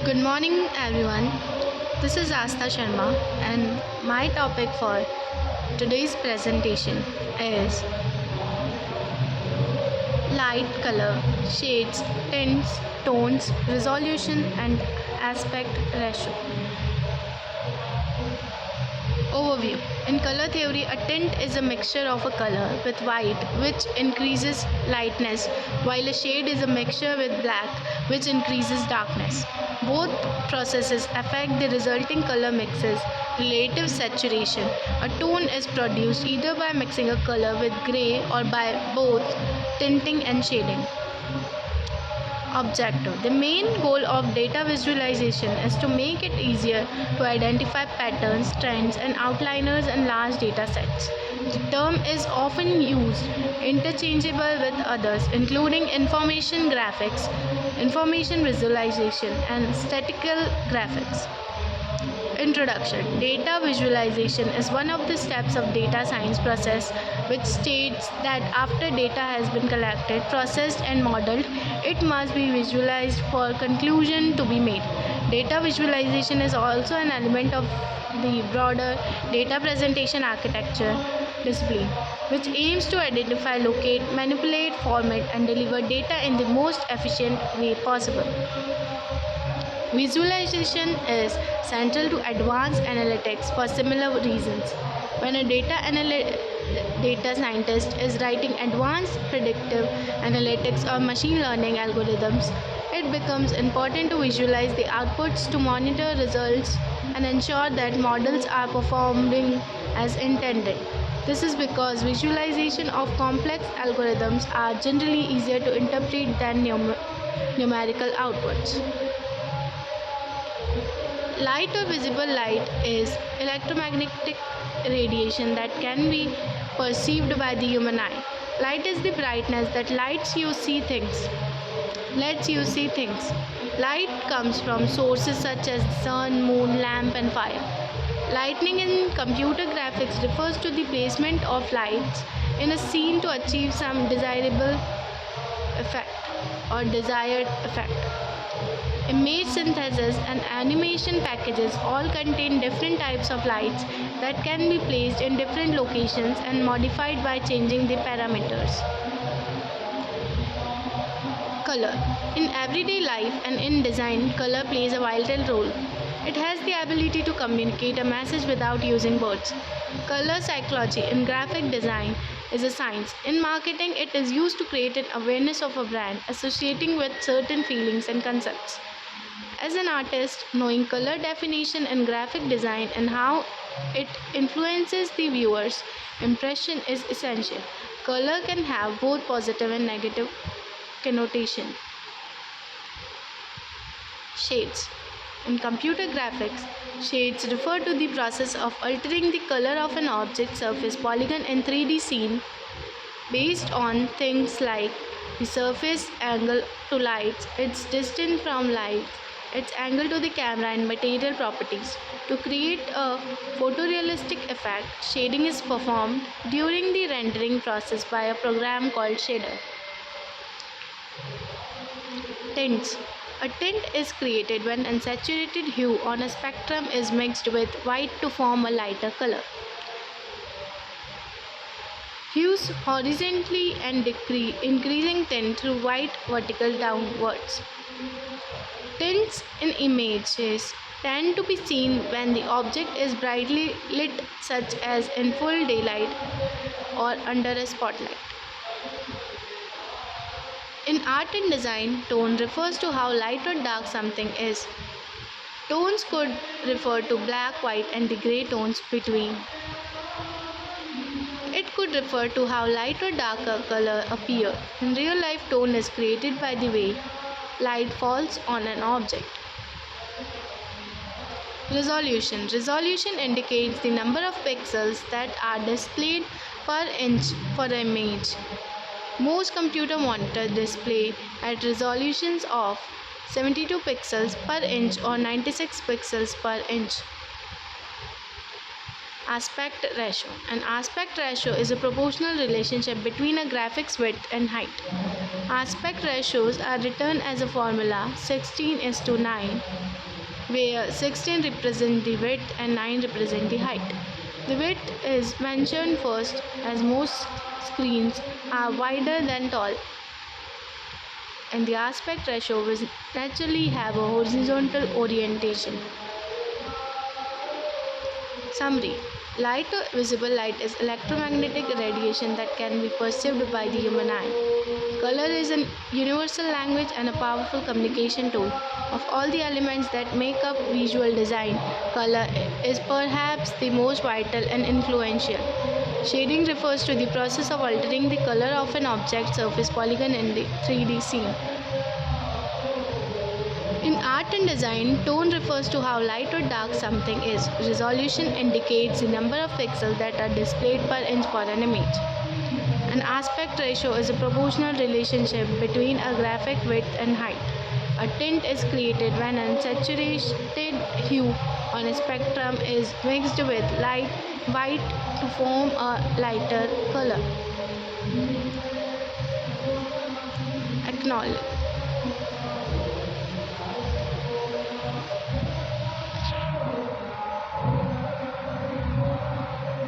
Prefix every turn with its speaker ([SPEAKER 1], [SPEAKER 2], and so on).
[SPEAKER 1] Good morning, everyone. This is Asta Sharma, and my topic for today's presentation is light, color, shades, tints, tones, resolution, and aspect ratio. Overview. In color theory, a tint is a mixture of a color with white, which increases lightness, while a shade is a mixture with black, which increases darkness. Both processes affect the resulting color mix's relative saturation. A tone is produced either by mixing a color with gray or by both tinting and shading. Objective. The main goal of data visualization is to make it easier to identify patterns, trends, and outliners in large data sets. The term is often used interchangeable with others, including information graphics, information visualization, and statistical graphics. Introduction. Data visualization is one of the steps of data science process which states that after data has been collected, processed and modeled, it must be visualized for conclusion to be made. Data visualization is also an element of the broader data presentation architecture discipline, which aims to identify, locate, manipulate, format, and deliver data in the most efficient way possible. Visualization is central to advanced analytics for similar reasons. When a data scientist is writing advanced predictive analytics or machine learning algorithms, it becomes important to visualize the outputs to monitor results and ensure that models are performing as intended. This is because visualization of complex algorithms are generally easier to interpret than numerical outputs. Light or visible light is electromagnetic radiation that can be perceived by the human eye. Light is the brightness that lets you see things. Light comes from sources such as the sun, moon, lamp, and fire. Lighting in computer graphics refers to the placement of lights in a scene to achieve some desirable effect or desired effect. Image synthesis and animation packages all contain different types of lights that can be placed in different locations and modified by changing the parameters. Color. In everyday life and in design, color plays a vital role. It has the ability to communicate a message without using words. Color psychology in graphic design is a science. In marketing, it is used to create an awareness of a brand associating with certain feelings and concepts. As an artist, knowing color definition in graphic design and how it influences the viewer's impression is essential. Color can have both positive and negative connotation. Shades. In computer graphics, shades refer to the process of altering the color of an object surface polygon in 3D scene based on things like the surface angle to light, its distance from light, its angle to the camera, and material properties. To create a photorealistic effect, shading is performed during the rendering process by a program called shader. Tints. A tint is created when unsaturated hue on a spectrum is mixed with white to form a lighter color. Hues horizontally and increasing tint through white vertical downwards. Tints in images tend to be seen when the object is brightly lit, such as in full daylight or under a spotlight. In art and design, tone refers to how light or dark something is. Tones could refer to black, white, and the gray tones between. It could refer to how light or dark a color appear. In real life, tone is created by the way light falls on an object. Resolution. Resolution indicates the number of pixels that are displayed per inch for an image. Most computer monitors display at resolutions of 72 pixels per inch or 96 pixels per inch. Aspect ratio. An aspect ratio is a proportional relationship between a graphic's width and height. Aspect ratios are written as a formula 16 is to 9, where 16 represents the width and 9 represents the height. The width is mentioned first as most screens are wider than tall, and the aspect ratio will naturally have a horizontal orientation. Summary. Light or visible light is electromagnetic radiation that can be perceived by the human eye. Color is a universal language and a powerful communication tool. Of all the elements that make up visual design, color is perhaps the most vital and influential. Shading refers to the process of altering the color of an object surface polygon in the 3D scene. In art and design, tone refers to how light or dark something is. Resolution indicates the number of pixels that are displayed per inch for an image. An aspect ratio is a proportional relationship between a graphic width and height. A tint is created when a saturated hue on a spectrum is mixed with light white to form a lighter color. Acknowledge.